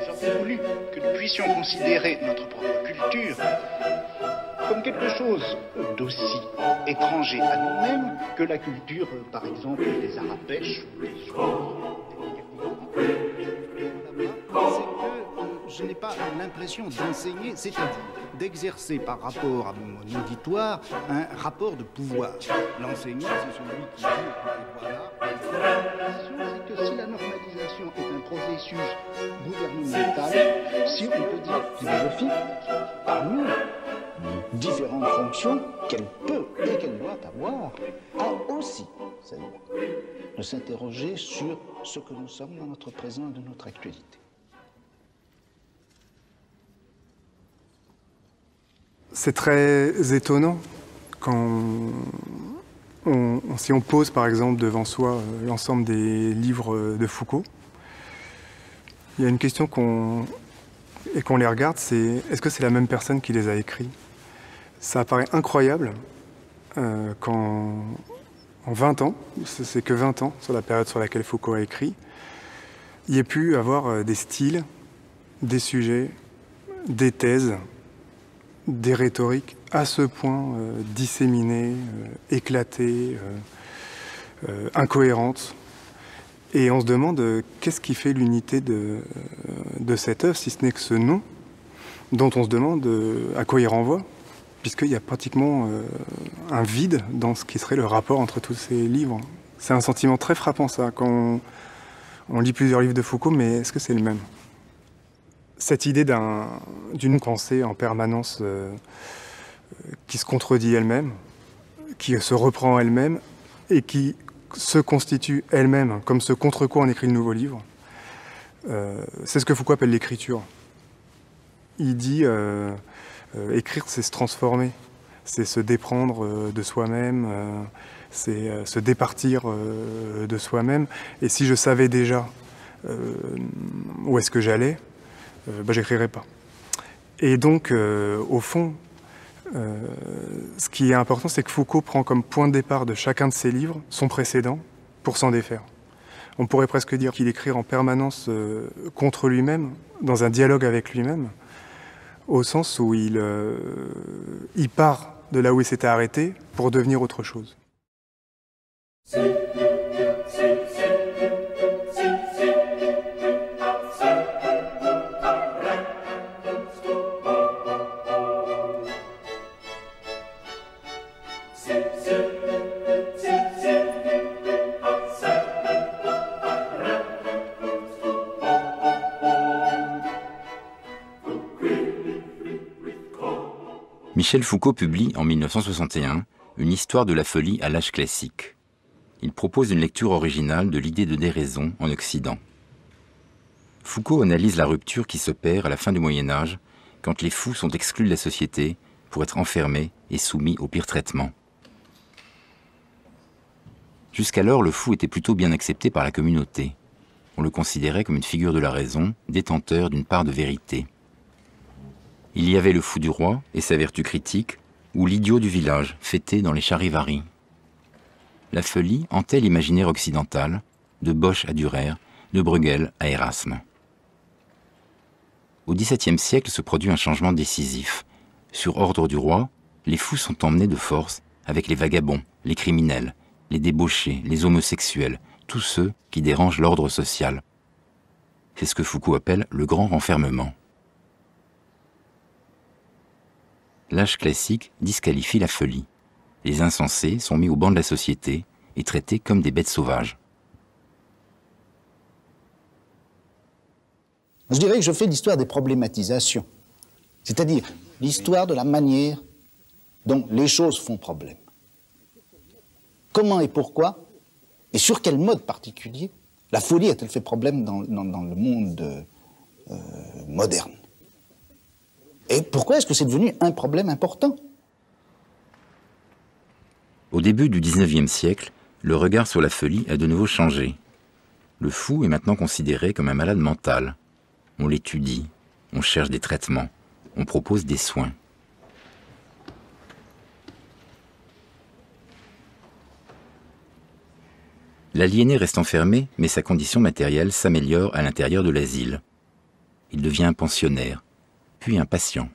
J'aurais voulu que nous puissions considérer notre propre culture comme quelque chose d'aussi étranger à nous-mêmes que la culture, par exemple, des Arabèches ou des je n'ai pas l'impression d'enseigner, c'est-à-dire d'exercer par rapport à mon auditoire un rapport de pouvoir. L'enseignant, c'est celui qui dit, voilà. C'est que si la normalisation est un processus gouvernemental, si on peut dire philosophique, parmi différentes fonctions qu'elle peut et qu'elle doit avoir, a aussi celle de s'interroger sur ce que nous sommes dans notre présent et de notre actualité. C'est très étonnant quand si on pose par exemple devant soi l'ensemble des livres de Foucault. Il y a une question qu'on les regarde, c'est est-ce que c'est la même personne qui les a écrits? Ça apparaît incroyable qu'en 20 ans, c'est que 20 ans sur la période sur laquelle Foucault a écrit, il y ait pu avoir des styles, des sujets, des thèses, des rhétoriques à ce point disséminées, éclatées, incohérentes. Et on se demande qu'est-ce qui fait l'unité de cette œuvre, si ce n'est que ce nom, dont on se demande à quoi il renvoie, puisqu'il y a pratiquement un vide dans ce qui serait le rapport entre tous ces livres. C'est un sentiment très frappant, ça, quand on lit plusieurs livres de Foucault, mais est-ce que c'est le même? Cette idée d'une pensée en permanence qui se contredit elle-même, qui se reprend elle-même et qui se constitue elle-même comme ce contre quoi on écrit le nouveau livre, c'est ce que Foucault appelle l'écriture. Il dit écrire, c'est se transformer, c'est se déprendre de soi-même, c'est se départir de soi-même. Et si je savais déjà où est-ce que j'allais, j'écrirais pas. Et donc, au fond, ce qui est important, c'est que Foucault prend comme point de départ de chacun de ses livres son précédent pour s'en défaire. On pourrait presque dire qu'il écrit en permanence contre lui-même, dans un dialogue avec lui-même, au sens où il part de là où il s'était arrêté pour devenir autre chose. Michel Foucault publie en 1961 une histoire de la folie à l'âge classique. Il propose une lecture originale de l'idée de déraison en Occident. Foucault analyse la rupture qui s'opère à la fin du Moyen-Âge, quand les fous sont exclus de la société pour être enfermés et soumis au pire traitement. Jusqu'alors, le fou était plutôt bien accepté par la communauté. On le considérait comme une figure de la raison, détenteur d'une part de vérité. Il y avait le fou du roi et sa vertu critique, ou l'idiot du village, fêté dans les charivaris. La folie hantait l'imaginaire occidental, de Bosch à Dürer, de Bruegel à Erasme. Au XVIIe siècle se produit un changement décisif. Sur ordre du roi, les fous sont emmenés de force avec les vagabonds, les criminels, les débauchés, les homosexuels, tous ceux qui dérangent l'ordre social. C'est ce que Foucault appelle le grand renfermement. L'âge classique disqualifie la folie. Les insensés sont mis au banc de la société et traités comme des bêtes sauvages. Je dirais que je fais l'histoire des problématisations, c'est-à-dire l'histoire de la manière dont les choses font problème. Comment et pourquoi, et sur quel mode particulier, la folie a-t-elle fait problème dans le monde moderne? Et pourquoi est-ce que c'est devenu un problème important? Au début du XIXe siècle, le regard sur la folie a de nouveau changé. Le fou est maintenant considéré comme un malade mental. On l'étudie, on cherche des traitements, on propose des soins. L'aliéné reste enfermé, mais sa condition matérielle s'améliore à l'intérieur de l'asile. Il devient un pensionnaire, puis un patient.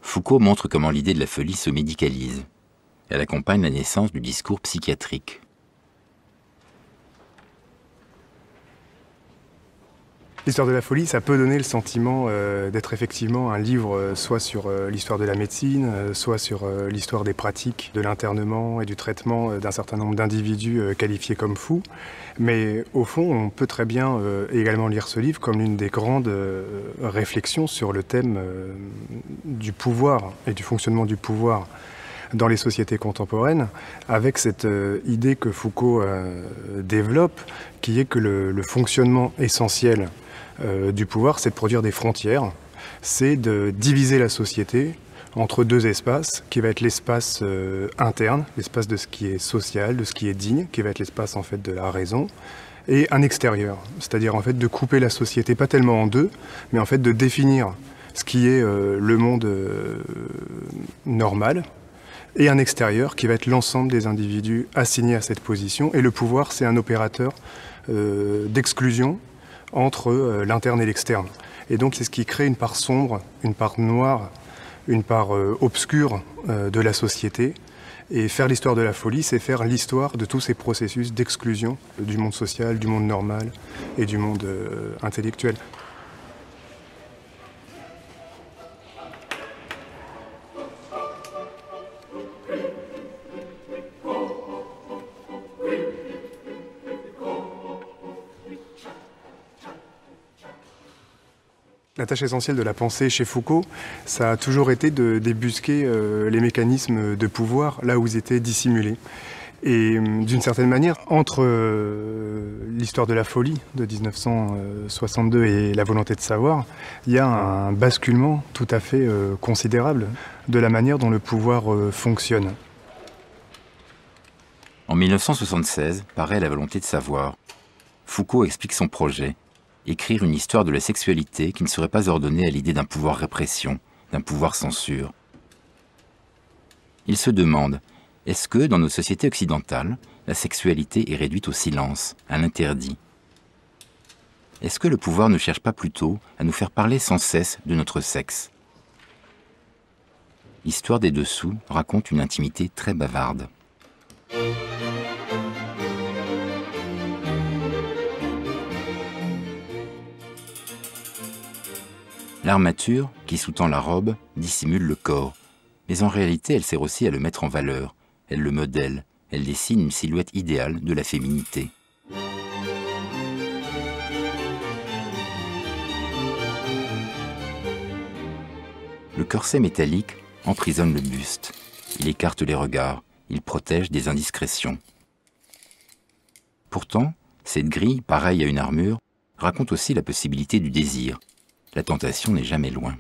Foucault montre comment l'idée de la folie se médicalise. Elle accompagne la naissance du discours psychiatrique. L'histoire de la folie, ça peut donner le sentiment d'être effectivement un livre soit sur l'histoire de la médecine, soit sur l'histoire des pratiques de l'internement et du traitement d'un certain nombre d'individus qualifiés comme fous. Mais au fond, on peut très bien également lire ce livre comme l'une des grandes réflexions sur le thème du pouvoir et du fonctionnement du pouvoir dans les sociétés contemporaines, avec cette idée que Foucault développe, qui est que le fonctionnement essentiel du pouvoir, c'est de produire des frontières, c'est de diviser la société entre deux espaces, qui va être l'espace interne, l'espace de ce qui est social, de ce qui est digne, qui va être l'espace en fait de la raison, et un extérieur, c'est-à-dire en fait de couper la société pas tellement en deux, mais en fait de définir ce qui est le monde normal, et un extérieur qui va être l'ensemble des individus assignés à cette position, et le pouvoir c'est un opérateur d'exclusion entre l'interne et l'externe. Et donc c'est ce qui crée une part sombre, une part noire, une part obscure de la société. Et faire l'histoire de la folie, c'est faire l'histoire de tous ces processus d'exclusion du monde social, du monde normal et du monde intellectuel. La tâche essentielle de la pensée chez Foucault, ça a toujours été de débusquer les mécanismes de pouvoir là où ils étaient dissimulés. Et d'une certaine manière, entre l'histoire de la folie de 1962 et la volonté de savoir, il y a un basculement tout à fait considérable de la manière dont le pouvoir fonctionne. En 1976, paraît La volonté de savoir. Foucault explique son projet. Écrire une histoire de la sexualité qui ne serait pas ordonnée à l'idée d'un pouvoir répression, d'un pouvoir censure. Il se demande, est-ce que, dans nos sociétés occidentales, la sexualité est réduite au silence, à l'interdit? Est-ce que le pouvoir ne cherche pas plutôt à nous faire parler sans cesse de notre sexe? L'histoire des dessous raconte une intimité très bavarde. L'armature, qui sous-tend la robe, dissimule le corps. Mais en réalité, elle sert aussi à le mettre en valeur. Elle le modèle. Elle dessine une silhouette idéale de la féminité. Le corset métallique emprisonne le buste. Il écarte les regards. Il protège des indiscrétions. Pourtant, cette grille, pareille à une armure, raconte aussi la possibilité du désir. La tentation n'est jamais loin.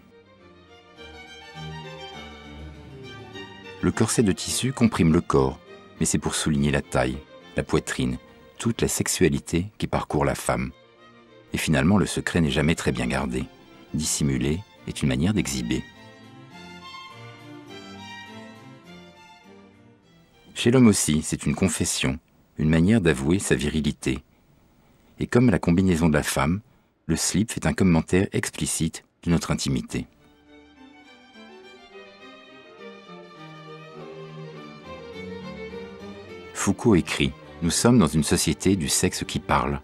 Le corset de tissu comprime le corps, mais c'est pour souligner la taille, la poitrine, toute la sexualité qui parcourt la femme. Et finalement, le secret n'est jamais très bien gardé. Dissimuler est une manière d'exhiber. Chez l'homme aussi, c'est une confession, une manière d'avouer sa virilité. Et comme la combinaison de la femme, le slip fait un commentaire explicite de notre intimité. Foucault écrit « Nous sommes dans une société du sexe qui parle ».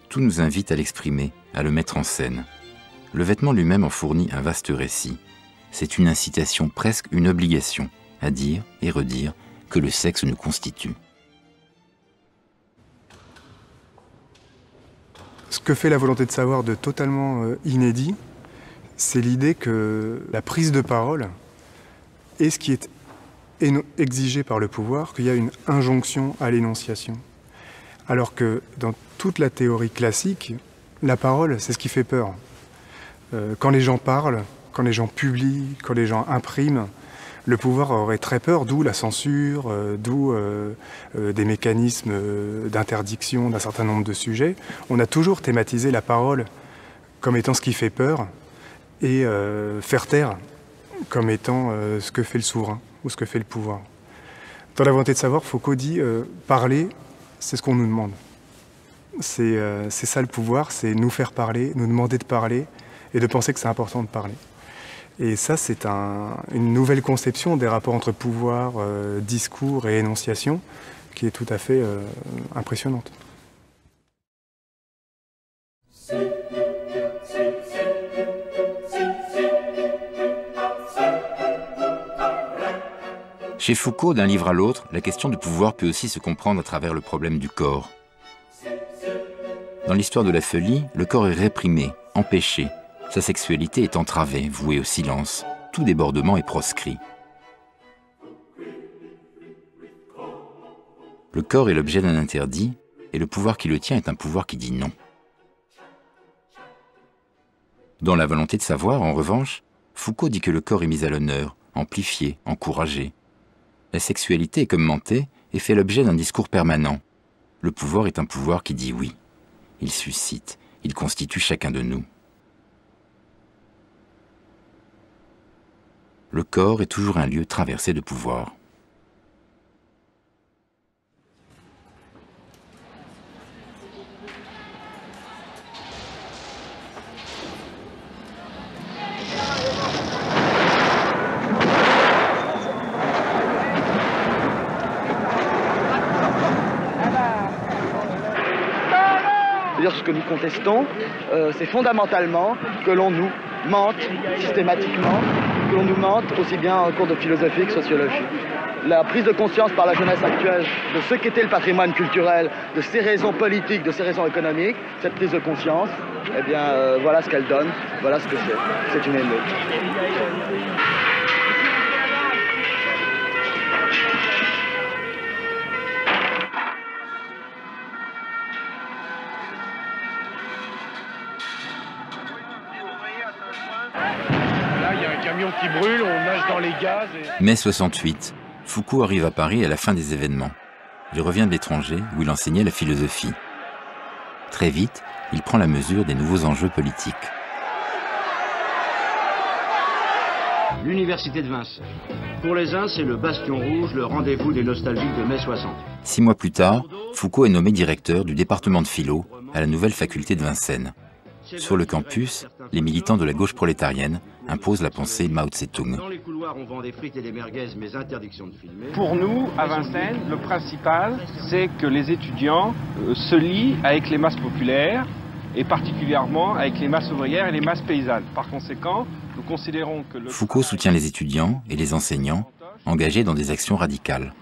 Tout nous invite à l'exprimer, à le mettre en scène. Le vêtement lui-même en fournit un vaste récit. C'est une incitation, presque une obligation, à dire et redire que le sexe nous constitue. Ce que fait la volonté de savoir de totalement inédit, c'est l'idée que la prise de parole est ce qui est exigé par le pouvoir, qu'il y a une injonction à l'énonciation. Alors que dans toute la théorie classique, la parole, c'est ce qui fait peur. Quand les gens parlent, quand les gens publient, quand les gens impriment, le pouvoir aurait très peur, d'où la censure, d'où des mécanismes d'interdiction d'un certain nombre de sujets. On a toujours thématisé la parole comme étant ce qui fait peur et faire taire comme étant ce que fait le souverain ou ce que fait le pouvoir. Dans la volonté de savoir, Foucault dit parler, c'est ce qu'on nous demande. C'est ça le pouvoir, c'est nous faire parler, nous demander de parler et de penser que c'est important de parler. Et ça, c'est une nouvelle conception des rapports entre pouvoir, discours et énonciation qui est tout à fait impressionnante. Chez Foucault, d'un livre à l'autre, la question du pouvoir peut aussi se comprendre à travers le problème du corps. Dans l'histoire de la folie, le corps est réprimé, empêché. Sa sexualité est entravée, vouée au silence. Tout débordement est proscrit. Le corps est l'objet d'un interdit, et le pouvoir qui le tient est un pouvoir qui dit non. Dans La volonté de savoir, en revanche, Foucault dit que le corps est mis à l'honneur, amplifié, encouragé. La sexualité est commentée et fait l'objet d'un discours permanent. Le pouvoir est un pouvoir qui dit oui. Il suscite, il constitue chacun de nous. Le corps est toujours un lieu traversé de pouvoir. Ce que nous contestons, c'est fondamentalement que l'on nous mente systématiquement, que l'on nous mente aussi bien en cours de philosophie que sociologie. La prise de conscience par la jeunesse actuelle de ce qu'était le patrimoine culturel, de ses raisons politiques, de ses raisons économiques, cette prise de conscience, eh bien voilà ce qu'elle donne, voilà ce que c'est. C'est une émeute. Qui brûle, on nage dans les gaz. Mai 68, Foucault arrive à Paris à la fin des événements. Il revient de l'étranger où il enseignait la philosophie. Très vite, il prend la mesure des nouveaux enjeux politiques. L'université de Vincennes. Pour les uns, c'est le bastion rouge, le rendez-vous des nostalgiques de mai 60. 6 mois plus tard, Foucault est nommé directeur du département de philo à la nouvelle faculté de Vincennes. Sur le campus, les militants de la gauche prolétarienne imposent la pensée Mao Tse-tung. Dans les couloirs, on vend des frites et des merguez, mais interdiction de filmer. Pour nous, à Vincennes, le principal, c'est que les étudiants se lient avec les masses populaires et particulièrement avec les masses ouvrières et les masses paysannes. Par conséquent, nous considérons que Foucault soutient les étudiants et les enseignants engagés dans des actions radicales.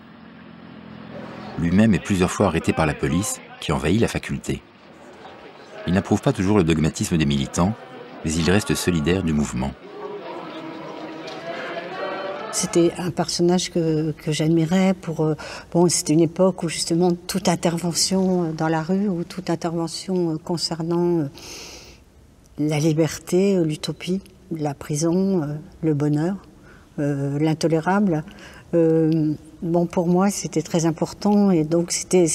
Lui-même est plusieurs fois arrêté par la police qui envahit la faculté. Il n'approuve pas toujours le dogmatisme des militants, mais il reste solidaire du mouvement. C'était un personnage que j'admirais pour... Bon, c'était une époque où justement toute intervention dans la rue ou toute intervention concernant la liberté, l'utopie, la prison, le bonheur, l'intolérable, bon, pour moi c'était très important et donc c'était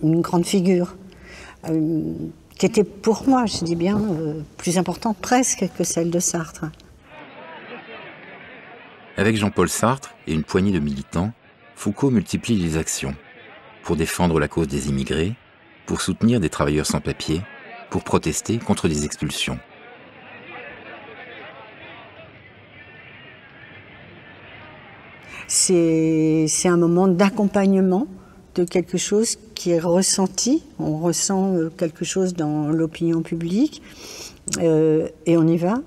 une grande figure. Qui était pour moi, je dis bien, plus importante presque que celle de Sartre. Avec Jean-Paul Sartre et une poignée de militants, Foucault multiplie les actions pour défendre la cause des immigrés, pour soutenir des travailleurs sans papier, pour protester contre des expulsions. C'est un moment d'accompagnement de quelque chose qui est ressenti. On ressent quelque chose dans l'opinion publique et on y va,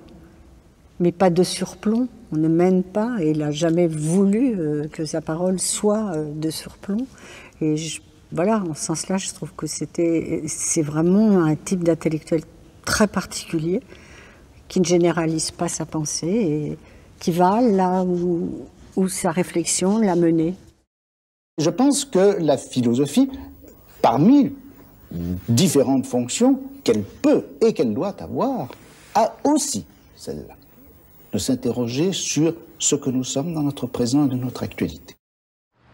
mais pas de surplomb. On ne mène pas, et il n'a jamais voulu que sa parole soit de surplomb. Et voilà, en ce sens-là, je trouve que c'est vraiment un type d'intellectuel très particulier qui ne généralise pas sa pensée et qui va là où sa réflexion l'a mené. Je pense que la philosophie, parmi différentes fonctions qu'elle peut et qu'elle doit avoir, a aussi celle-là. de s'interroger sur ce que nous sommes dans notre présent et de notre actualité.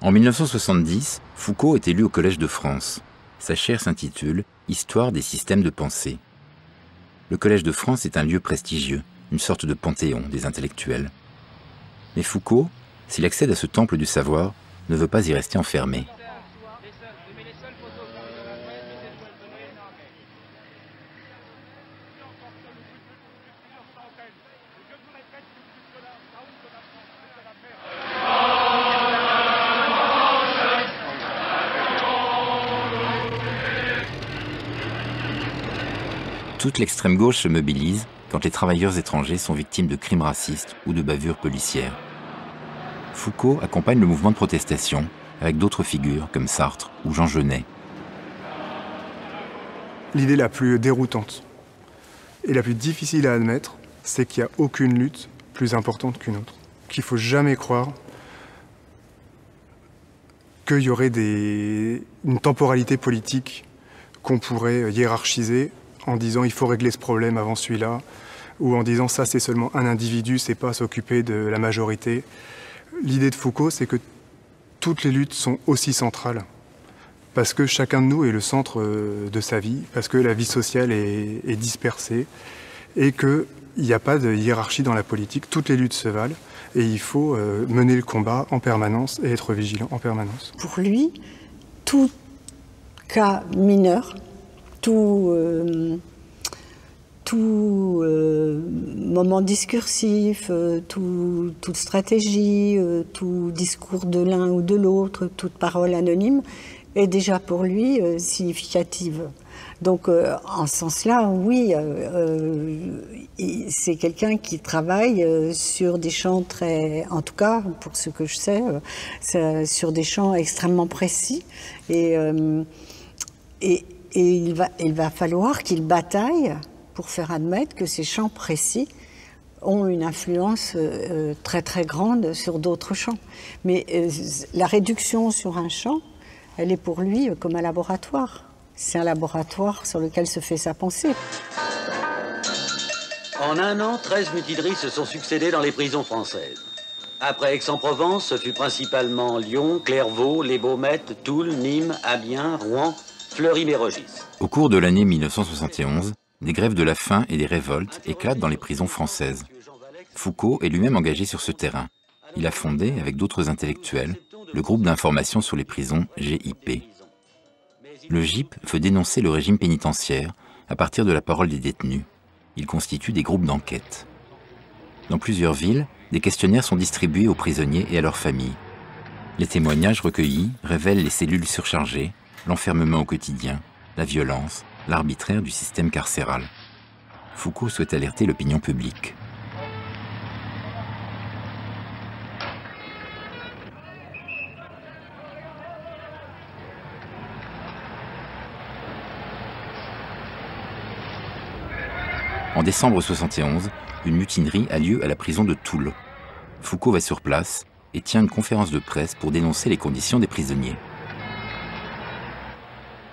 En 1970, Foucault est élu au Collège de France. Sa chaire s'intitule « Histoire des systèmes de pensée ». Le Collège de France est un lieu prestigieux, une sorte de panthéon des intellectuels. Mais Foucault, s'il accède à ce temple du savoir, ne veut pas y rester enfermé. Toute l'extrême gauche se mobilise quand les travailleurs étrangers sont victimes de crimes racistes ou de bavures policières. Foucault accompagne le mouvement de protestation avec d'autres figures comme Sartre ou Jean Genet. L'idée la plus déroutante et la plus difficile à admettre, c'est qu'il n'y a aucune lutte plus importante qu'une autre. Qu'il ne faut jamais croire qu'il y aurait une temporalité politique qu'on pourrait hiérarchiser en disant il faut régler ce problème avant celui-là, ou en disant ça c'est seulement un individu, c'est pas s'occuper de la majorité. L'idée de Foucault, c'est que toutes les luttes sont aussi centrales, parce que chacun de nous est le centre de sa vie, parce que la vie sociale est dispersée, et qu'il n'y a pas de hiérarchie dans la politique, toutes les luttes se valent, et il faut mener le combat en permanence et être vigilant en permanence. Pour lui, tout cas mineur, tout moment discursif, toute stratégie, tout discours de l'un ou de l'autre, toute parole anonyme est déjà pour lui significative. Donc en ce sens-là, oui, c'est quelqu'un qui travaille sur des champs très, en tout cas pour ce que je sais, sur des champs extrêmement précis et il va falloir qu'il bataille pour faire admettre que ces champs précis ont une influence très très grande sur d'autres champs. Mais la réduction sur un champ, elle est pour lui comme un laboratoire. C'est un laboratoire sur lequel se fait sa pensée. En un an, 13 mutineries se sont succédées dans les prisons françaises. Après Aix-en-Provence, ce fut principalement Lyon, Clairvaux, Les Baumettes, Toul, Nîmes, Amiens, Rouen, Fleury-Mérogis. Au cours de l'année 1971, des grèves de la faim et des révoltes éclatent dans les prisons françaises. Foucault est lui-même engagé sur ce terrain. Il a fondé, avec d'autres intellectuels, le groupe d'information sur les prisons GIP. Le GIP veut dénoncer le régime pénitentiaire à partir de la parole des détenus. Il constitue des groupes d'enquête. Dans plusieurs villes, des questionnaires sont distribués aux prisonniers et à leurs familles. Les témoignages recueillis révèlent les cellules surchargées, l'enfermement au quotidien, la violence, l'arbitraire du système carcéral. Foucault souhaite alerter l'opinion publique. En décembre 1971, une mutinerie a lieu à la prison de Toul. Foucault va sur place et tient une conférence de presse pour dénoncer les conditions des prisonniers.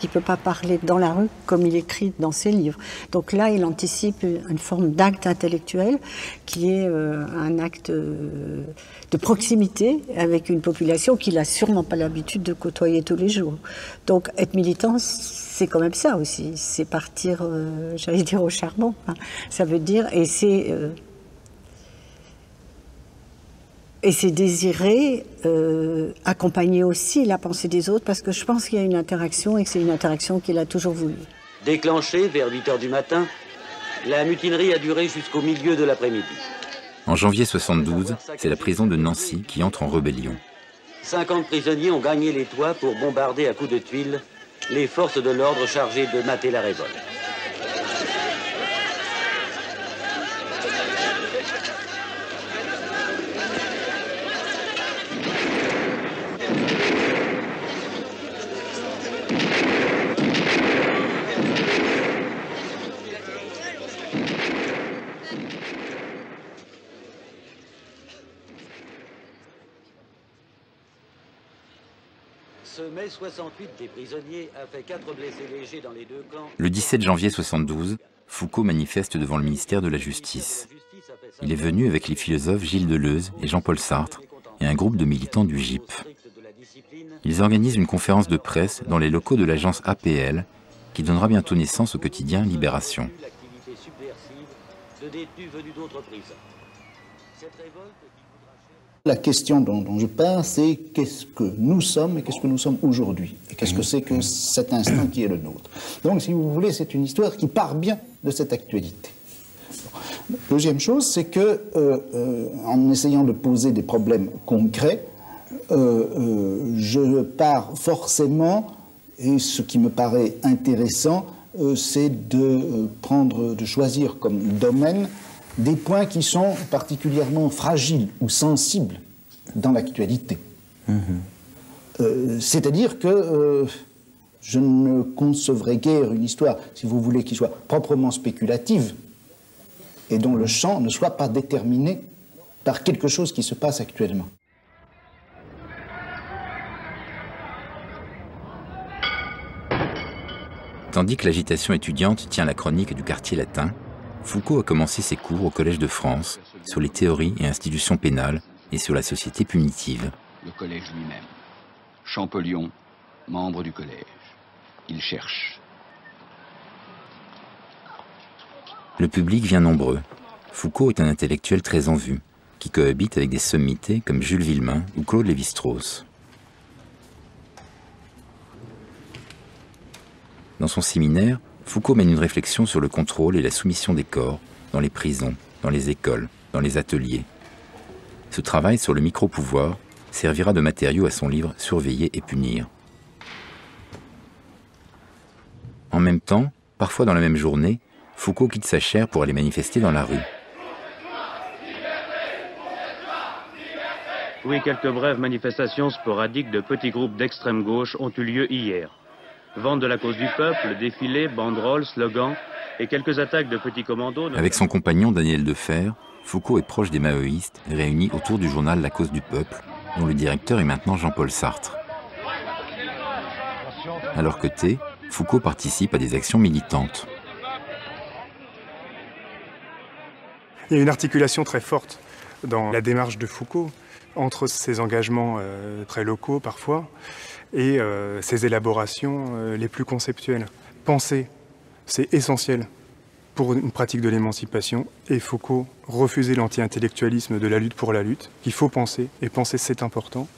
Il ne peut pas parler dans la rue comme il écrit dans ses livres. Donc là, il anticipe une forme d'acte intellectuel qui est un acte de proximité avec une population qu'il n'a sûrement pas l'habitude de côtoyer tous les jours. Donc être militant, c'est quand même ça aussi. C'est partir, j'allais dire, au charbon. Hein. Ça veut dire, et c'est désirer accompagner aussi la pensée des autres, parce que je pense qu'il y a une interaction et que c'est une interaction qu'il a toujours voulu. Déclenchée vers 8 h du matin, la mutinerie a duré jusqu'au milieu de l'après-midi. En janvier 1972, c'est la prison de Nancy qui entre en rébellion. 50 prisonniers ont gagné les toits pour bombarder à coups de tuiles les forces de l'ordre chargées de mater la révolte. Ce mai 68 des prisonniers a fait 4 blessés légers dans les deux camps. Le 17 janvier 1972, Foucault manifeste devant le ministère de la Justice. Il est venu avec les philosophes Gilles Deleuze et Jean-Paul Sartre et un groupe de militants du GIP. Ils organisent une conférence de presse dans les locaux de l'agence APL qui donnera bientôt naissance au quotidien Libération. La question dont je parle, c'est qu'est-ce que nous sommes et qu'est-ce que nous sommes aujourd'hui. Et qu'est-ce que c'est que cet instant qui est le nôtre. Donc, si vous voulez, c'est une histoire qui part bien de cette actualité. Deuxième chose, c'est que, en essayant de poser des problèmes concrets, je pars forcément, et ce qui me paraît intéressant, c'est de choisir comme domaine des points qui sont particulièrement fragiles ou sensibles dans l'actualité. C'est-à-dire que je ne concevrai guère une histoire, si vous voulez, qui soit proprement spéculative et dont le champ ne soit pas déterminé par quelque chose qui se passe actuellement. Tandis que l'agitation étudiante tient la chronique du quartier latin, Foucault a commencé ses cours au Collège de France sur les théories et institutions pénales et sur la société punitive. Le collège lui-même. Champollion, membre du collège. Il cherche. Le public vient nombreux. Foucault est un intellectuel très en vue, qui cohabite avec des sommités comme Jules Villemain ou Claude Lévi-Strauss. Dans son séminaire, Foucault mène une réflexion sur le contrôle et la soumission des corps dans les prisons, dans les écoles, dans les ateliers. Ce travail sur le micro-pouvoir servira de matériau à son livre « Surveiller et punir ». En même temps, parfois dans la même journée, Foucault quitte sa chaire pour aller manifester dans la rue. Oui, quelques brèves manifestations sporadiques de petits groupes d'extrême gauche ont eu lieu hier. Vente de la cause du peuple, défilés, banderoles, slogans et quelques attaques de petits commandos. Avec son compagnon Daniel Defer, Foucault est proche des maoïstes réunis autour du journal La Cause du Peuple, dont le directeur est maintenant Jean-Paul Sartre. À leur côté, Foucault participe à des actions militantes. Il y a une articulation très forte dans la démarche de Foucault entre ses engagements très locaux parfois et ses élaborations les plus conceptuelles. Penser, c'est essentiel pour une pratique de l'émancipation, et Foucault refusait l'anti-intellectualisme de la lutte pour la lutte. Il faut penser, et penser c'est important,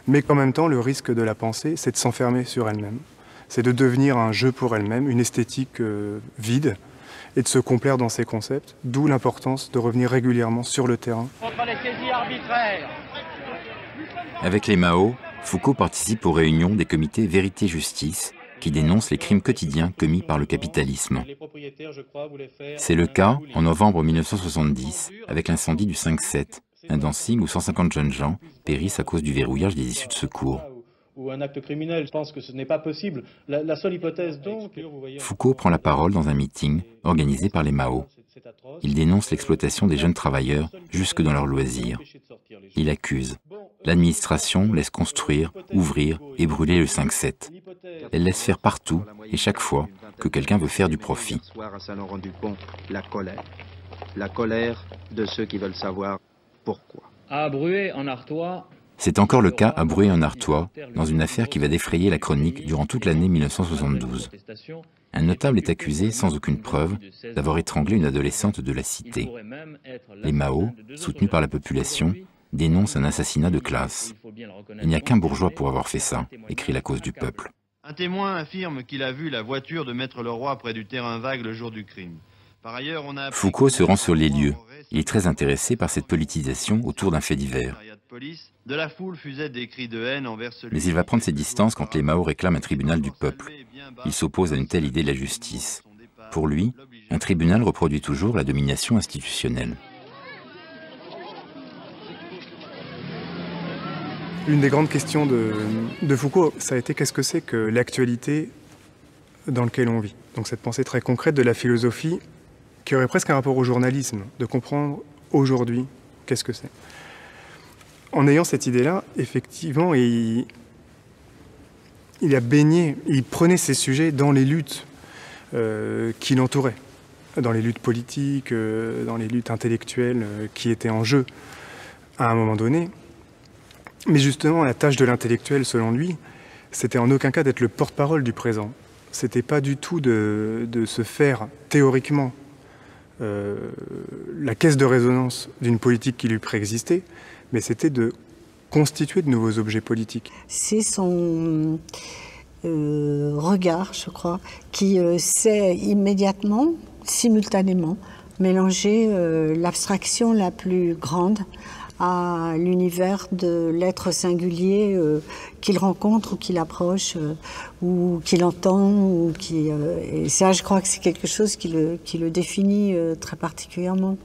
mais qu'en même temps le risque de la pensée, c'est de s'enfermer sur elle-même, c'est de devenir un jeu pour elle-même, une esthétique vide, et de se complaire dans ses concepts, d'où l'importance de revenir régulièrement sur le terrain. Contre les saisies arbitraires. Avec les Mao, Foucault participe aux réunions des comités Vérité-Justice qui dénoncent les crimes quotidiens commis par le capitalisme. C'est le cas en novembre 1970 avec l'incendie du 5-7, un dancing où 150 jeunes gens périssent à cause du verrouillage des issues de secours. Ou un acte criminel, je pense que ce n'est pas possible. La seule hypothèse donc... Foucault prend la parole dans un meeting organisé par les Mao. Il dénonce l'exploitation des jeunes travailleurs jusque dans leurs loisirs. Il accuse. L'administration laisse construire, ouvrir et brûler le 5-7. Elle laisse faire partout et chaque fois que quelqu'un veut faire du profit. La colère de ceux qui veulent savoir pourquoi. À Bruay, en Artois... C'est encore le cas à Bruay-en-Artois, dans une affaire qui va défrayer la chronique durant toute l'année 1972. Un notable est accusé, sans aucune preuve, d'avoir étranglé une adolescente de la cité. Les Mao, soutenus par la population, dénoncent un assassinat de classe. Il n'y a qu'un bourgeois pour avoir fait ça, écrit La Cause du Peuple. Un témoin affirme qu'il a vu la voiture de Maître Leroy près du terrain vague le jour du crime. Par ailleurs, on a Foucault se rend sur les lieux. Il est très intéressé par cette politisation autour d'un fait divers. De la foule fusaient des cris de haine envers celui... Mais il va prendre ses distances quand les Mao réclament un tribunal du peuple. Il s'oppose à une telle idée de la justice. Pour lui, un tribunal reproduit toujours la domination institutionnelle. Une des grandes questions de Foucault, ça a été qu'est-ce que c'est que l'actualité dans laquelle on vit. Donc cette pensée très concrète de la philosophie qui aurait presque un rapport au journalisme, de comprendre aujourd'hui qu'est-ce que c'est. En ayant cette idée-là, effectivement, il a baigné, il prenait ces sujets dans les luttes qui l'entouraient. dans les luttes politiques, dans les luttes intellectuelles qui étaient en jeu à un moment donné. Mais justement, la tâche de l'intellectuel, selon lui, c'était en aucun cas d'être le porte-parole du présent. C'était pas du tout de se faire théoriquement la caisse de résonance d'une politique qui lui préexistait, mais c'était de constituer de nouveaux objets politiques. C'est son regard, je crois, qui sait immédiatement, simultanément, mélanger l'abstraction la plus grande à l'univers de l'être singulier qu'il rencontre ou qu'il approche ou qu'il entend. Et ça, je crois que c'est quelque chose qui le définit très particulièrement.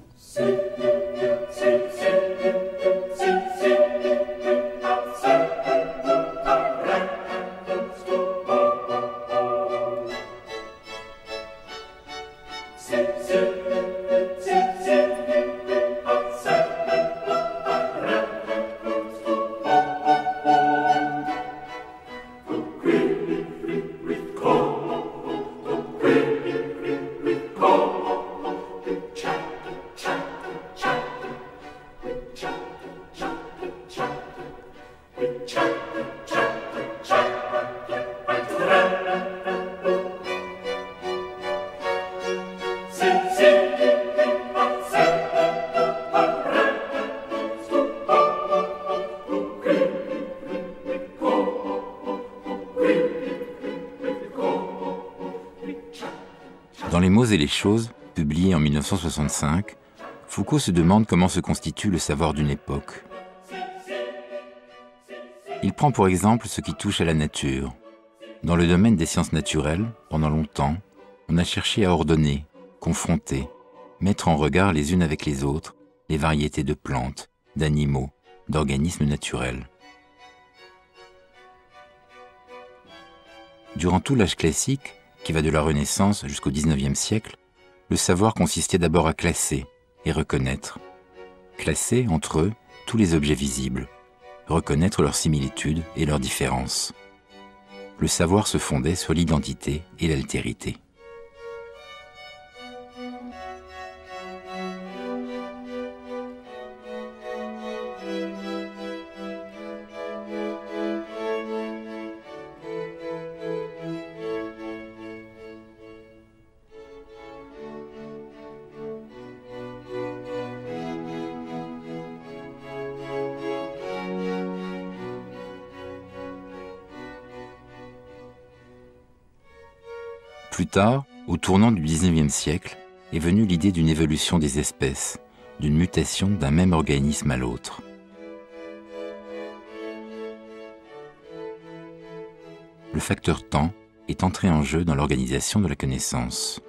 Dans Les mots et les choses, publié en 1965, Foucault se demande comment se constitue le savoir d'une époque. Il prend pour exemple ce qui touche à la nature. Dans le domaine des sciences naturelles, pendant longtemps, on a cherché à ordonner, confronter, mettre en regard les unes avec les autres les variétés de plantes, d'animaux, d'organismes naturels. Durant tout l'âge classique, qui va de la Renaissance jusqu'au XIXe siècle, le savoir consistait d'abord à classer et reconnaître. Classer entre eux tous les objets visibles, reconnaître leurs similitudes et leurs différences. Le savoir se fondait sur l'identité et l'altérité. Plus tard, au tournant du XIXe siècle, est venue l'idée d'une évolution des espèces, d'une mutation d'un même organisme à l'autre. Le facteur temps est entré en jeu dans l'organisation de la connaissance.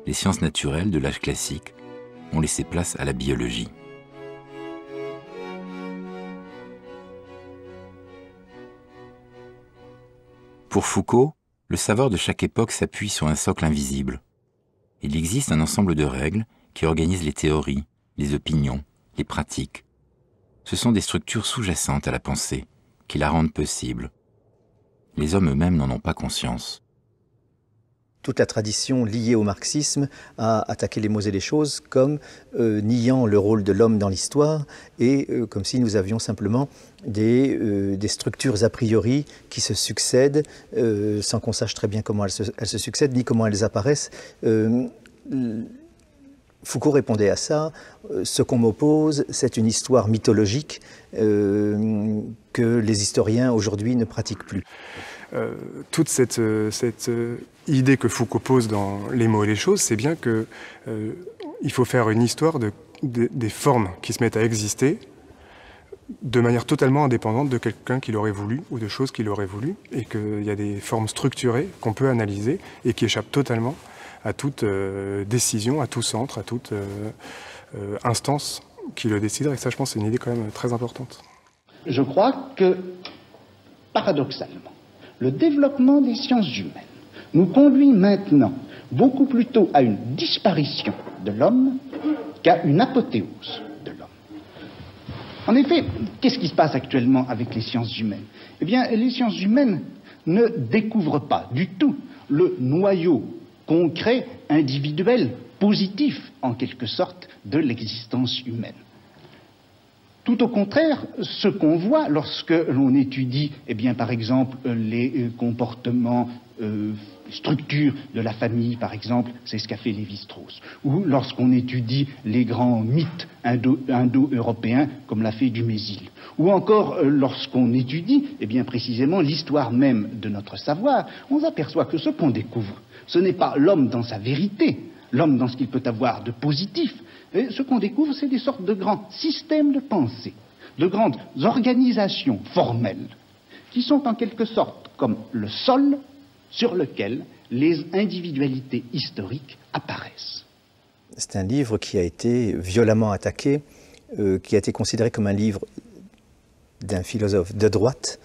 Les sciences naturelles de l'âge classique ont laissé place à la biologie. Pour Foucault, le savoir de chaque époque s'appuie sur un socle invisible. Il existe un ensemble de règles qui organisent les théories, les opinions, les pratiques. Ce sont des structures sous-jacentes à la pensée, qui la rendent possible. Les hommes eux-mêmes n'en ont pas conscience. Toute la tradition liée au marxisme a attaqué les mots et les choses comme niant le rôle de l'homme dans l'histoire et comme si nous avions simplement des structures a priori qui se succèdent sans qu'on sache très bien comment elles se succèdent ni comment elles apparaissent. Foucault répondait à ça, ce qu'on m'oppose, c'est une histoire mythologique que les historiens aujourd'hui ne pratiquent plus. Toute cette idée que Foucault pose dans Les mots et les choses, c'est bien qu'il faut faire une histoire des formes qui se mettent à exister de manière totalement indépendante de quelqu'un qui l'aurait voulu ou de choses qu'il aurait voulu, et qu'il y a des formes structurées qu'on peut analyser et qui échappent totalement à toute décision, à tout centre, à toute instance qui le déciderait. Et ça, je pense, c'est une idée quand même très importante. Je crois que, paradoxalement, le développement des sciences humaines nous conduit maintenant beaucoup plutôt à une disparition de l'homme qu'à une apothéose de l'homme. En effet, qu'est-ce qui se passe actuellement avec les sciences humaines? Eh bien, les sciences humaines ne découvrent pas du tout le noyau concret, individuel, positif, en quelque sorte, de l'existence humaine. Tout au contraire, ce qu'on voit lorsque l'on étudie, eh bien, par exemple, les comportements, structures de la famille, par exemple, c'est ce qu'a fait Lévi-Strauss. Ou lorsqu'on étudie les grands mythes indo-européens, comme l'a fait Dumézil. Ou encore, lorsqu'on étudie, eh bien, précisément, l'histoire même de notre savoir, on s'aperçoit que ce qu'on découvre, ce n'est pas l'homme dans sa vérité, l'homme dans ce qu'il peut avoir de positif. Et ce qu'on découvre, c'est des sortes de grands systèmes de pensée, de grandes organisations formelles, qui sont en quelque sorte comme le sol sur lequel les individualités historiques apparaissent. C'est un livre qui a été violemment attaqué, qui a été considéré comme un livre d'un philosophe de droite,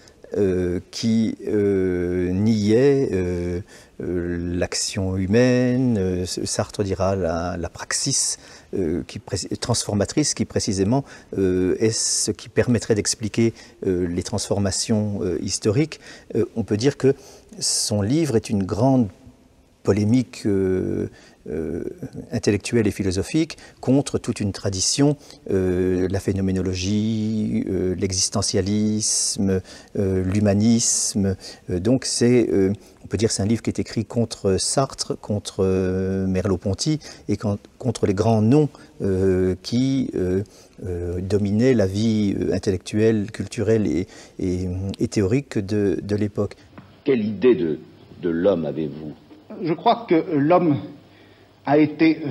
qui niait l'action humaine, Sartre dira la praxis transformatrice, qui précisément est ce qui permettrait d'expliquer les transformations historiques. On peut dire que son livre est une grande polémique intellectuelle et philosophique contre toute une tradition, la phénoménologie, l'existentialisme, l'humanisme. Donc on peut dire que c'est un livre qui est écrit contre Sartre, contre Merleau-Ponty et contre les grands noms qui dominaient la vie intellectuelle, culturelle et théorique de l'époque. Quelle idée de l'homme avez-vous ? Je crois que l'homme a été,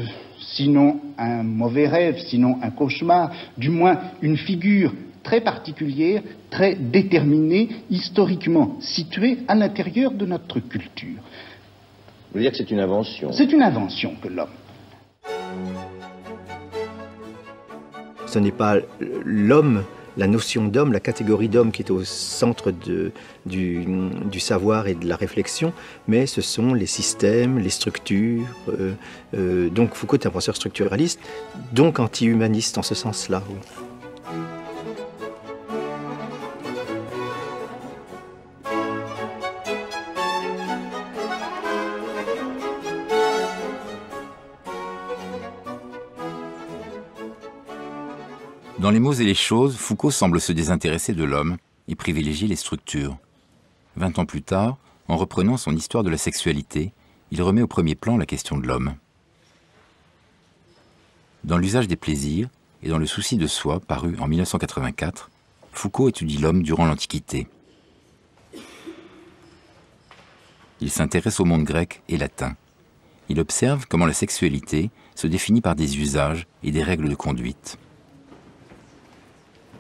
sinon un mauvais rêve, sinon un cauchemar, du moins une figure très particulière, très déterminée, historiquement située à l'intérieur de notre culture. Vous voulez dire que c'est une invention ? C'est une invention que l'homme. Ce n'est pas l'homme, la notion d'homme, la catégorie d'homme qui est au centre du savoir et de la réflexion, mais ce sont les systèmes, les structures. Donc Foucault est un penseur structuraliste, donc anti-humaniste en ce sens-là. Oui. Dans Les mots et les choses, Foucault semble se désintéresser de l'homme et privilégier les structures. 20 ans plus tard, en reprenant son histoire de la sexualité, il remet au premier plan la question de l'homme. Dans l'usage des plaisirs et dans le souci de soi, paru en 1984, Foucault étudie l'homme durant l'Antiquité. Il s'intéresse au monde grec et latin. Il observe comment la sexualité se définit par des usages et des règles de conduite.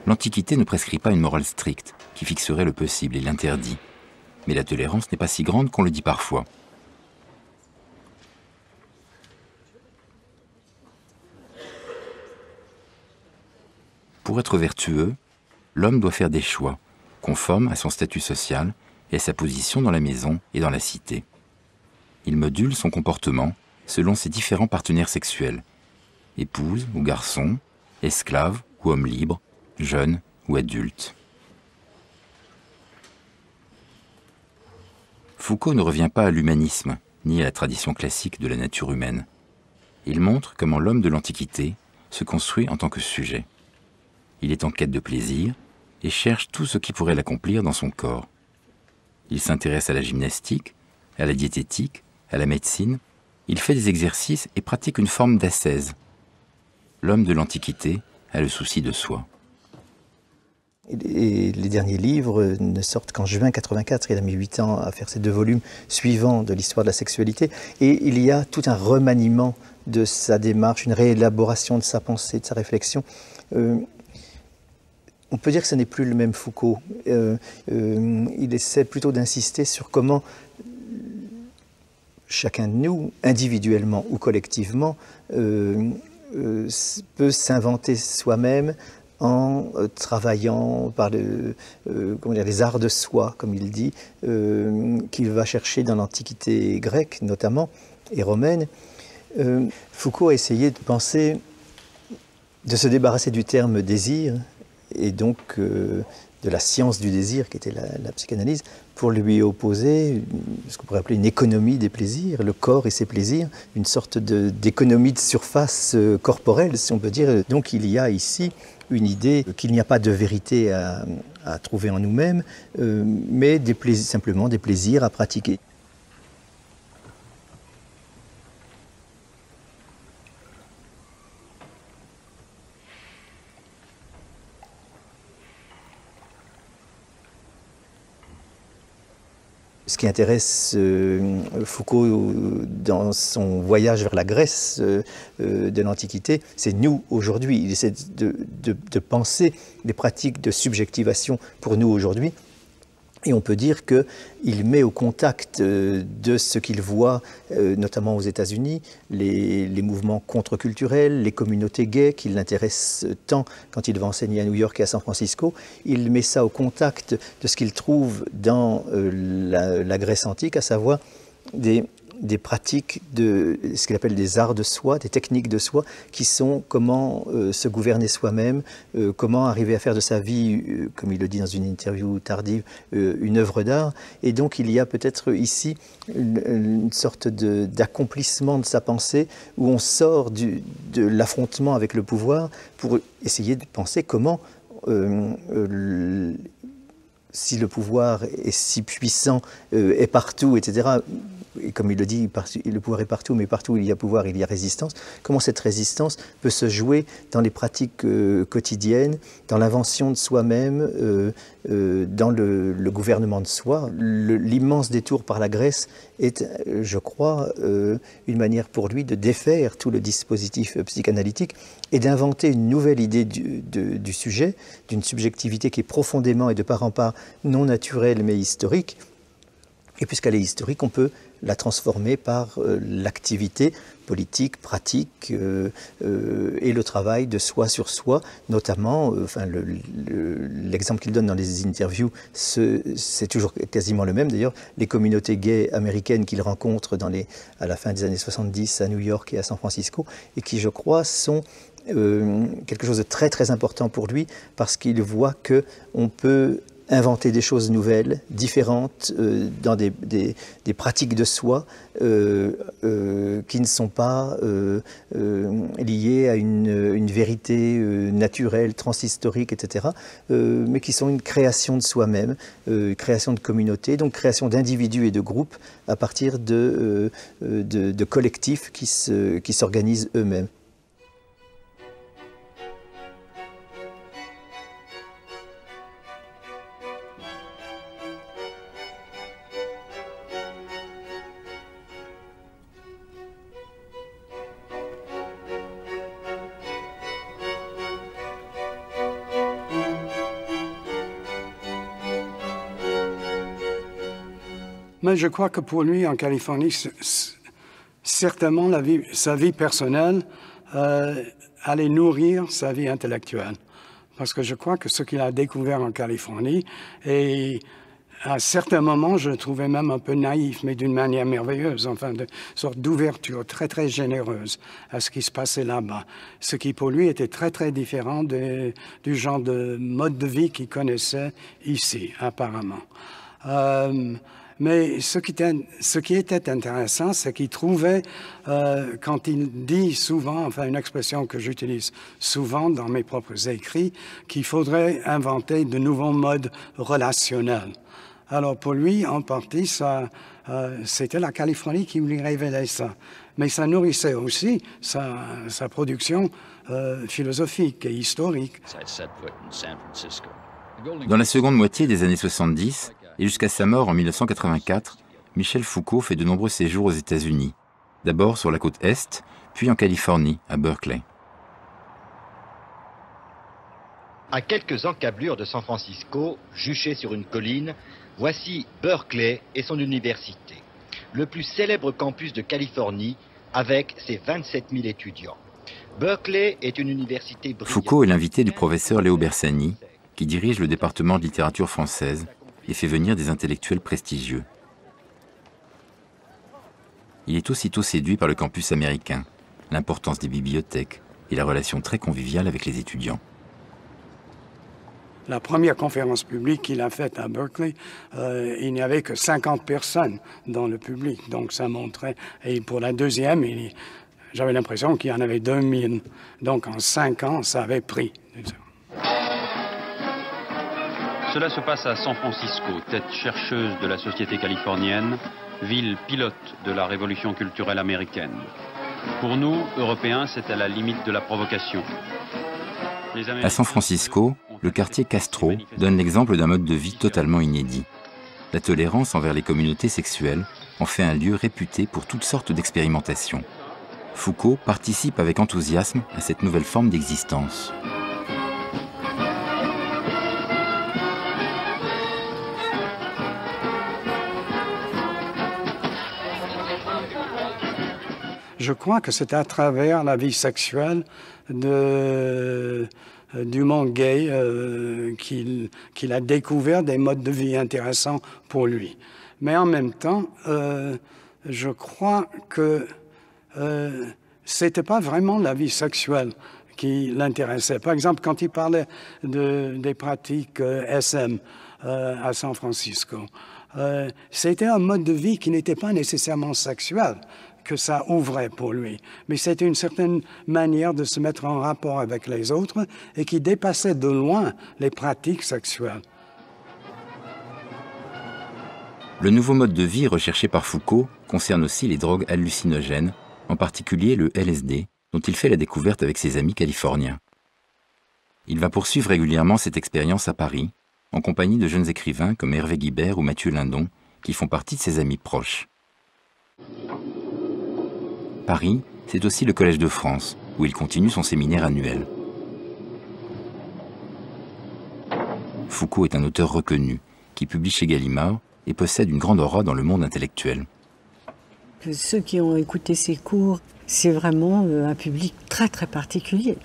L'Antiquité ne prescrit pas une morale stricte qui fixerait le possible et l'interdit, mais la tolérance n'est pas si grande qu'on le dit parfois. Pour être vertueux, l'homme doit faire des choix, conformes à son statut social et à sa position dans la maison et dans la cité. Il module son comportement selon ses différents partenaires sexuels, épouse ou garçon, esclave ou homme libre, jeune ou adulte. Foucault ne revient pas à l'humanisme, ni à la tradition classique de la nature humaine. Il montre comment l'homme de l'Antiquité se construit en tant que sujet. Il est en quête de plaisir et cherche tout ce qui pourrait l'accomplir dans son corps. Il s'intéresse à la gymnastique, à la diététique, à la médecine. Il fait des exercices et pratique une forme d'ascèse. L'homme de l'Antiquité a le souci de soi. Et les derniers livres ne sortent qu'en juin 1984. Il a mis 8 ans à faire ces 2 volumes suivants de l'histoire de la sexualité. Et il y a tout un remaniement de sa démarche, une réélaboration de sa pensée, de sa réflexion. On peut dire que ce n'est plus le même Foucault. Il essaie plutôt d'insister sur comment chacun de nous, individuellement ou collectivement, peut s'inventer soi-même en travaillant par les arts de soi, comme il dit, qu'il va chercher dans l'Antiquité grecque notamment, et romaine. Foucault a essayé de penser, de se débarrasser du terme désir, et donc la science du désir, qui était la psychanalyse, pour lui opposer ce qu'on pourrait appeler une économie des plaisirs, le corps et ses plaisirs, une sorte d'économie de surface corporelle, si on peut dire. Donc il y a ici une idée qu'il n'y a pas de vérité à trouver en nous-mêmes, mais simplement des plaisirs à pratiquer. Ce qui intéresse Foucault dans son voyage vers la Grèce de l'Antiquité, c'est nous aujourd'hui. Il essaie de penser des pratiques de subjectivation pour nous aujourd'hui. Et on peut dire qu'il met au contact de ce qu'il voit, notamment aux États-Unis, les mouvements contre-culturels, les communautés gays qui l'intéressent tant quand il va enseigner à New York et à San Francisco. Il met ça au contact de ce qu'il trouve dans la Grèce antique, à savoir des pratiques de ce qu'il appelle des arts de soi, des techniques de soi, qui sont comment se gouverner soi-même, comment arriver à faire de sa vie, comme il le dit dans une interview tardive, une œuvre d'art. Et donc il y a peut-être ici une sorte d'accomplissement de sa pensée, où on sort de l'affrontement avec le pouvoir pour essayer de penser comment si le pouvoir est si puissant, est partout, etc., et comme il le dit, le pouvoir est partout, mais partout où il y a pouvoir, il y a résistance, comment cette résistance peut se jouer dans les pratiques quotidiennes, dans l'invention de soi-même, dans le gouvernement de soi. L'immense détour par la Grèce est, je crois, une manière pour lui de défaire tout le dispositif psychanalytique et d'inventer une nouvelle idée du sujet, d'une subjectivité qui est profondément et de part en part non naturelle mais historique. Et puisqu'elle est historique, on peut la transformer par l'activité politique, pratique et le travail de soi sur soi, notamment, l'exemple qu'il donne dans les interviews, c'est toujours quasiment le même d'ailleurs, les communautés gays américaines qu'il rencontre à la fin des années 70 à New York et à San Francisco, et qui, je crois, sont quelque chose de très très important pour lui, parce qu'il voit qu'on peut inventer des choses nouvelles, différentes, dans des pratiques de soi qui ne sont pas liées à une vérité naturelle, transhistorique, etc., mais qui sont une création de soi-même, création de communauté, donc création d'individus et de groupes à partir de collectifs qui s'organisent eux-mêmes. Mais je crois que pour lui, en Californie, certainement sa vie personnelle allait nourrir sa vie intellectuelle. Parce que je crois que ce qu'il a découvert en Californie, et à certains moments, je le trouvais même un peu naïf, mais d'une manière merveilleuse, enfin, de sorte d'ouverture très, très généreuse à ce qui se passait là-bas. Ce qui, pour lui, était très, très différent du genre de mode de vie qu'il connaissait ici, apparemment. Mais ce qui était intéressant, c'est qu'il trouvait, quand il dit souvent, enfin une expression que j'utilise souvent dans mes propres écrits, qu'il faudrait inventer de nouveaux modes relationnels. Alors pour lui, en partie, c'était la Californie qui lui révélait ça. Mais ça nourrissait aussi sa production philosophique et historique. Dans la seconde moitié des années 70, et jusqu'à sa mort en 1984, Michel Foucault fait de nombreux séjours aux États-Unis. D'abord sur la côte Est, puis en Californie, à Berkeley. À quelques encablures de San Francisco, juché sur une colline, voici Berkeley et son université, le plus célèbre campus de Californie avec ses 27 000 étudiants. Berkeley est une université brillante. Foucault est l'invité du professeur Léo Bersani, qui dirige le département de littérature française et fait venir des intellectuels prestigieux. Il est aussitôt séduit par le campus américain, l'importance des bibliothèques et la relation très conviviale avec les étudiants. La première conférence publique qu'il a faite à Berkeley, il n'y avait que 50 personnes dans le public. Donc ça montrait... Et pour la deuxième, j'avais l'impression qu'il y en avait 2000. Donc en 5 ans, ça avait pris. Cela se passe à San Francisco, tête chercheuse de la société californienne, ville pilote de la révolution culturelle américaine. Pour nous, Européens, c'est à la limite de la provocation. À San Francisco, le quartier Castro donne l'exemple d'un mode de vie totalement inédit. La tolérance envers les communautés sexuelles en fait un lieu réputé pour toutes sortes d'expérimentations. Foucault participe avec enthousiasme à cette nouvelle forme d'existence. Je crois que c'est à travers la vie sexuelle du monde gay qu'il a découvert des modes de vie intéressants pour lui. Mais en même temps, je crois que c'était pas vraiment la vie sexuelle qui l'intéressait. Par exemple, quand il parlait des pratiques SM à San Francisco, c'était un mode de vie qui n'était pas nécessairement sexuel que ça ouvrait pour lui. Mais c'était une certaine manière de se mettre en rapport avec les autres et qui dépassait de loin les pratiques sexuelles. Le nouveau mode de vie recherché par Foucault concerne aussi les drogues hallucinogènes, en particulier le LSD, dont il fait la découverte avec ses amis californiens. Il va poursuivre régulièrement cette expérience à Paris, en compagnie de jeunes écrivains comme Hervé Guibert ou Mathieu Lindon, qui font partie de ses amis proches. Paris, c'est aussi le Collège de France, où il continue son séminaire annuel. Foucault est un auteur reconnu, qui publie chez Gallimard et possède une grande aura dans le monde intellectuel. Ceux qui ont écouté ses cours, c'est vraiment un public très très particulier.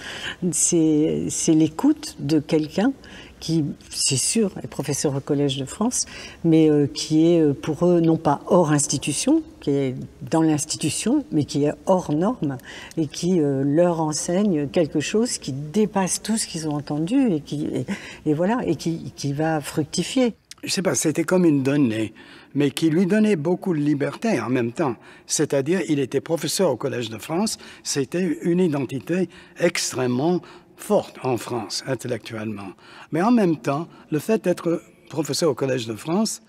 C'est l'écoute de quelqu'un qui, c'est sûr, est professeur au Collège de France, mais qui est pour eux non pas hors institution, qui est dans l'institution, mais qui est hors norme et qui leur enseigne quelque chose qui dépasse tout ce qu'ils ont entendu et qui va fructifier. Je sais pas, c'était comme une donnée, mais qui lui donnait beaucoup de liberté en même temps. C'est-à-dire, il était professeur au Collège de France, c'était une identité extrêmement forte en France, intellectuellement. Mais en même temps, le fait d'être professeur au Collège de France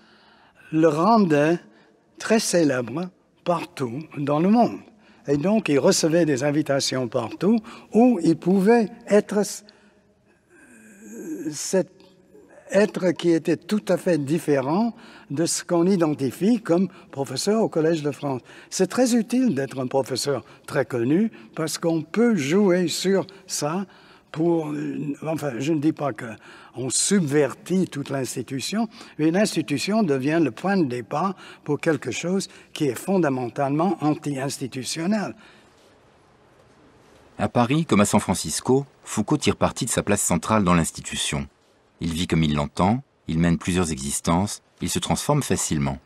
le rendait très célèbre partout dans le monde. Et donc, il recevait des invitations partout où il pouvait être cet être qui était tout à fait différent de ce qu'on identifie comme professeur au Collège de France. C'est très utile d'être un professeur très connu parce qu'on peut jouer sur ça pour... Enfin, je ne dis pas qu'on subvertit toute l'institution, mais l'institution devient le point de départ pour quelque chose qui est fondamentalement anti-institutionnel. À Paris, comme à San Francisco, Foucault tire parti de sa place centrale dans l'institution. Il vit comme il l'entend, il mène plusieurs existences, il se transforme facilement.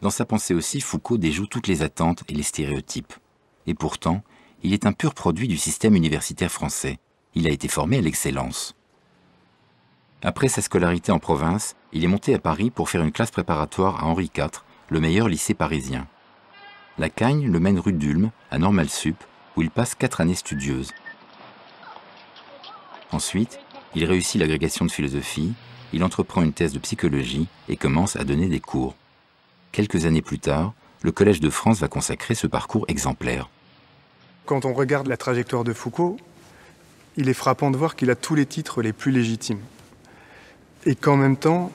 Dans sa pensée aussi, Foucault déjoue toutes les attentes et les stéréotypes. Et pourtant, il est un pur produit du système universitaire français. Il a été formé à l'excellence. Après sa scolarité en province, il est monté à Paris pour faire une classe préparatoire à Henri IV, le meilleur lycée parisien. La Cagne le mène rue d'Ulm, à Normal Sup, où il passe 4 années studieuses. Ensuite, il réussit l'agrégation de philosophie, il entreprend une thèse de psychologie et commence à donner des cours. Quelques années plus tard, le Collège de France va consacrer ce parcours exemplaire. Quand on regarde la trajectoire de Foucault, il est frappant de voir qu'il a tous les titres les plus légitimes. Et qu'en même temps,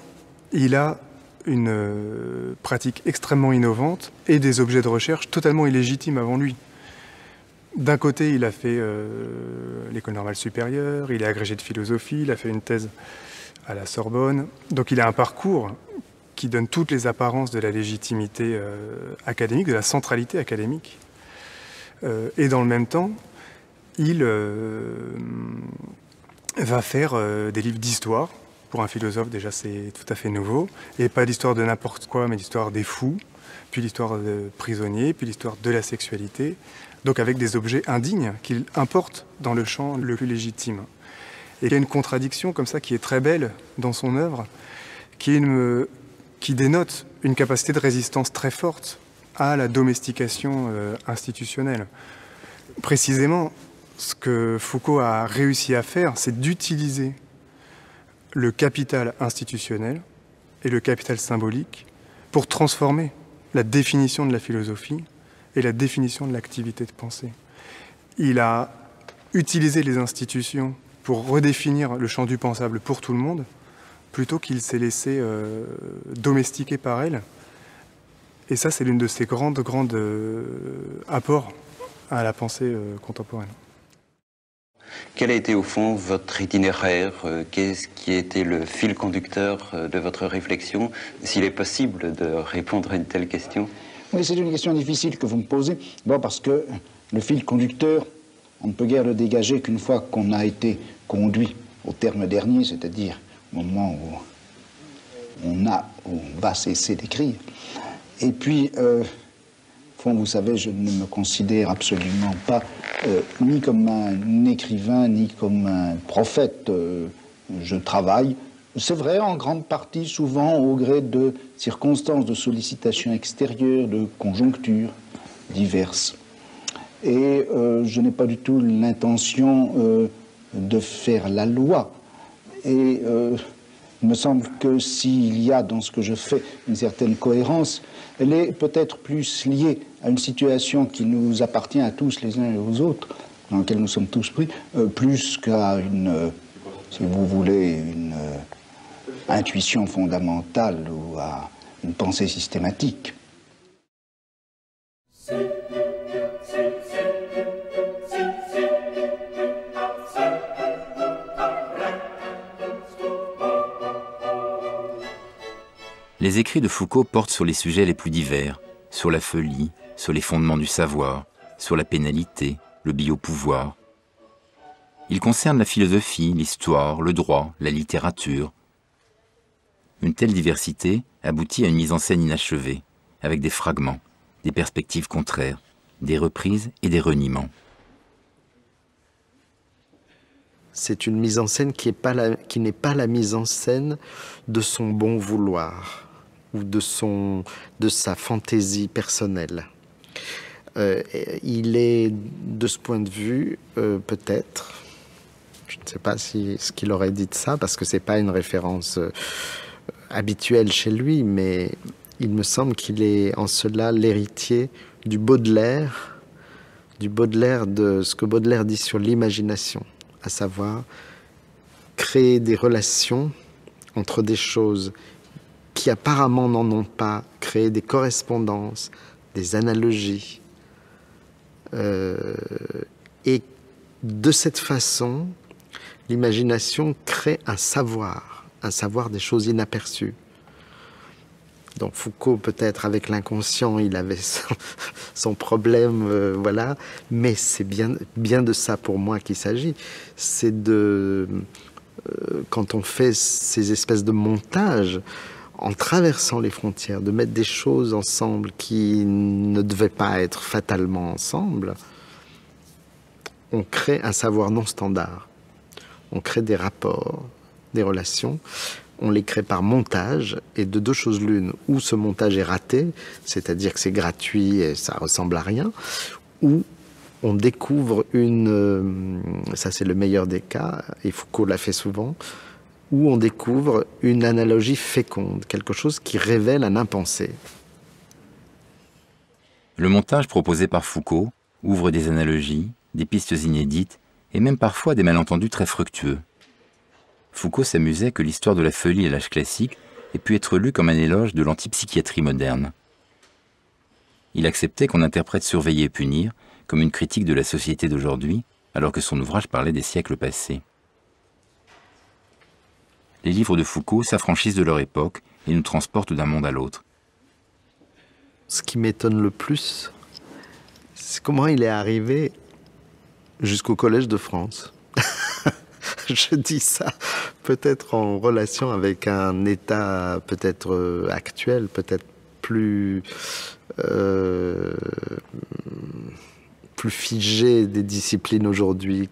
il a une pratique extrêmement innovante et des objets de recherche totalement illégitimes avant lui. D'un côté, il a fait l'école normale supérieure, il est agrégé de philosophie, il a fait une thèse à la Sorbonne. Donc il a un parcours qui donne toutes les apparences de la légitimité académique, de la centralité académique. Et dans le même temps, il va faire des livres d'histoire. Pour un philosophe, déjà, c'est tout à fait nouveau. Et pas d'histoire de n'importe quoi, mais d'histoire des fous, puis l'histoire de prisonniers, puis l'histoire de la sexualité. Donc avec des objets indignes qu'il importe dans le champ le plus légitime. Et il y a une contradiction comme ça qui est très belle dans son œuvre, qui dénote une capacité de résistance très forte à la domestication institutionnelle. Précisément, ce que Foucault a réussi à faire, c'est d'utiliser le capital institutionnel et le capital symbolique pour transformer la définition de la philosophie et la définition de l'activité de pensée. Il a utilisé les institutions pour redéfinir le champ du pensable pour tout le monde, plutôt qu'il s'est laissé domestiquer par elle. Et ça, c'est l'une de ses grands apports à la pensée contemporaine. Quel a été au fond votre itinéraire? Qu'est-ce qui a été le fil conducteur de votre réflexion? S'il est possible de répondre à une telle question. Oui, c'est une question difficile que vous me posez. Bon, parce que le fil conducteur, on ne peut guère le dégager qu'une fois qu'on a été conduit au terme dernier, c'est-à-dire au moment où on va cesser d'écrire. Et puis, vous savez, je ne me considère absolument pas ni comme un écrivain, ni comme un prophète. Je travaille, c'est vrai, en grande partie, souvent au gré de circonstances, de sollicitations extérieures, de conjonctures diverses. Et je n'ai pas du tout l'intention de faire la loi. Et il me semble que s'il y a dans ce que je fais une certaine cohérence, elle est peut-être plus liée à une situation qui nous appartient à tous les uns et aux autres, dans laquelle nous sommes tous pris, plus qu'à une, si vous voulez, une intuition fondamentale ou à une pensée systématique. Les écrits de Foucault portent sur les sujets les plus divers, sur la folie, sur les fondements du savoir, sur la pénalité, le biopouvoir. Ils concernent la philosophie, l'histoire, le droit, la littérature. Une telle diversité aboutit à une mise en scène inachevée, avec des fragments, des perspectives contraires, des reprises et des reniements. C'est une mise en scène qui n'est pas la mise en scène de son bon vouloir ou de sa fantaisie personnelle. Il est, de ce point de vue, peut-être, je ne sais pas ce qu'il aurait dit de ça, parce que ce n'est pas une référence habituelle chez lui, mais il me semble qu'il est en cela l'héritier du Baudelaire de ce que Baudelaire dit sur l'imagination, à savoir créer des relations entre des choses qui apparemment n'en ont pas, créer des correspondances, des analogies. Et de cette façon, l'imagination crée un savoir des choses inaperçues. Donc Foucault, peut-être avec l'inconscient, il avait son problème, voilà, mais c'est bien de ça pour moi qu'il s'agit. C'est de, quand on fait ces espèces de montages, en traversant les frontières, de mettre des choses ensemble qui ne devaient pas être fatalement ensemble, on crée un savoir non standard. On crée des rapports, des relations. On les crée par montage, et de deux choses l'une, ou ce montage est raté, c'est-à-dire que c'est gratuit et ça ressemble à rien, ou on découvre ça c'est le meilleur des cas, et Foucault l'a fait souvent, où on découvre une analogie féconde, quelque chose qui révèle un impensé. Le montage proposé par Foucault ouvre des analogies, des pistes inédites, et même parfois des malentendus très fructueux. Foucault s'amusait que l'histoire de la folie à l'âge classique ait pu être lue comme un éloge de l'antipsychiatrie moderne. Il acceptait qu'on interprète Surveiller et punir comme une critique de la société d'aujourd'hui, alors que son ouvrage parlait des siècles passés. Les livres de Foucault s'affranchissent de leur époque et nous transportent d'un monde à l'autre. Ce qui m'étonne le plus, c'est comment il est arrivé jusqu'au Collège de France. Je dis ça peut-être en relation avec un état peut-être actuel, peut-être plus figé des disciplines aujourd'hui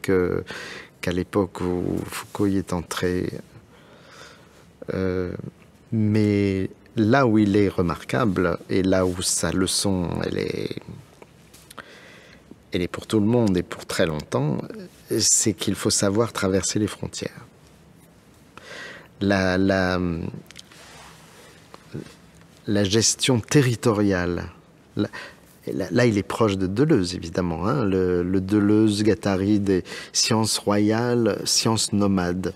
qu'à l'époque où Foucault y est entré. Mais là où il est remarquable, et là où sa leçon, elle est pour tout le monde et pour très longtemps, c'est qu'il faut savoir traverser les frontières. La gestion territoriale, là il est proche de Deleuze évidemment, hein, le Deleuze-Guattari des sciences royales, sciences nomades.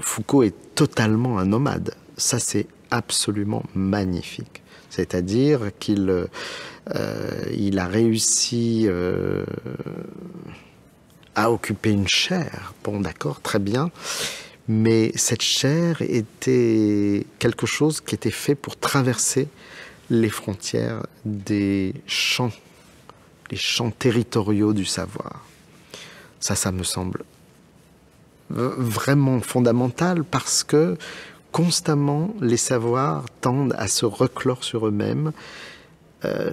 Foucault est totalement un nomade, ça c'est absolument magnifique. C'est-à-dire qu'il a réussi à occuper une chaire, bon d'accord, très bien, mais cette chaire était quelque chose qui était fait pour traverser les frontières des champs, les champs territoriaux du savoir. Ça me semble vraiment fondamental parce que constamment les savoirs tendent à se reclore sur eux-mêmes.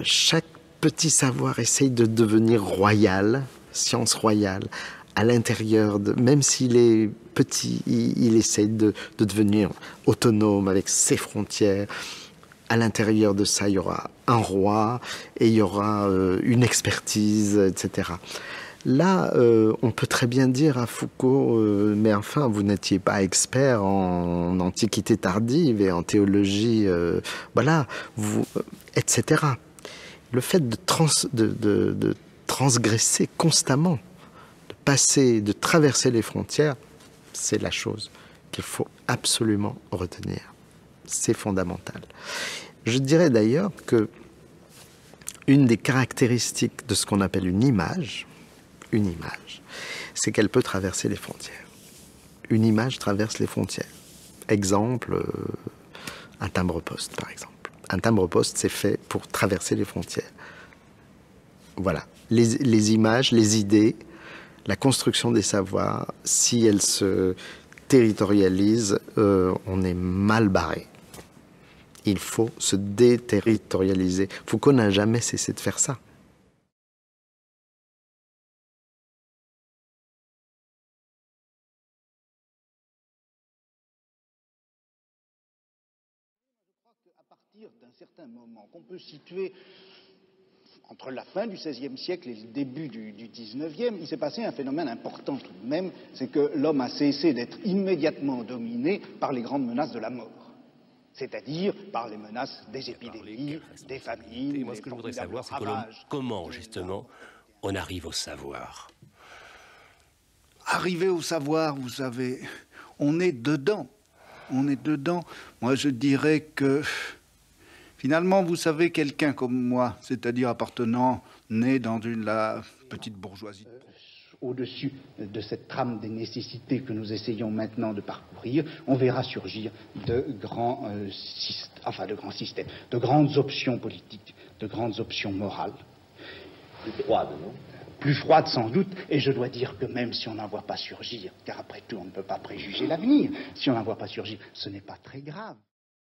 Chaque petit savoir essaye de devenir royal, science royale, à l'intérieur de, même s'il est petit, il essaye de devenir autonome avec ses frontières. À l'intérieur de ça, il y aura un roi et il y aura une expertise, etc. Là, on peut très bien dire à Foucault, mais enfin, vous n'étiez pas expert en antiquité tardive et en théologie, voilà, vous, etc. Le fait de transgresser constamment, de passer, de traverser les frontières, c'est la chose qu'il faut absolument retenir. C'est fondamental. Je dirais d'ailleurs que une des caractéristiques de ce qu'on appelle une image, c'est qu'elle peut traverser les frontières. Une image traverse les frontières. Exemple, un timbre-poste, par exemple. Un timbre-poste, c'est fait pour traverser les frontières. Voilà. Les images, les idées, la construction des savoirs, si elles se territorialisent, on est mal barré. Il faut se déterritorialiser. Foucault n'a jamais cessé de faire ça. D'un certain moment qu'on peut situer entre la fin du XVIe siècle et le début du XIXe, il s'est passé un phénomène important tout de même, c'est que l'homme a cessé d'être immédiatement dominé par les grandes menaces de la mort, c'est-à-dire par les menaces des épidémies, des famines. Et moi, ce que je voudrais savoir, c'est comment, justement, on arrive au savoir. Arriver au savoir, vous savez, on est dedans. On est dedans. Moi, je dirais que finalement, vous savez, quelqu'un comme moi, c'est-à-dire né dans la petite bourgeoisie. Au-dessus de cette trame des nécessités que nous essayons maintenant de parcourir, on verra surgir de grands systèmes, de grandes options politiques, de grandes options morales. Plus froides, non ? Plus froides sans doute, et je dois dire que même si on n'en voit pas surgir, car après tout on ne peut pas préjuger l'avenir, si on n'en voit pas surgir, ce n'est pas très grave.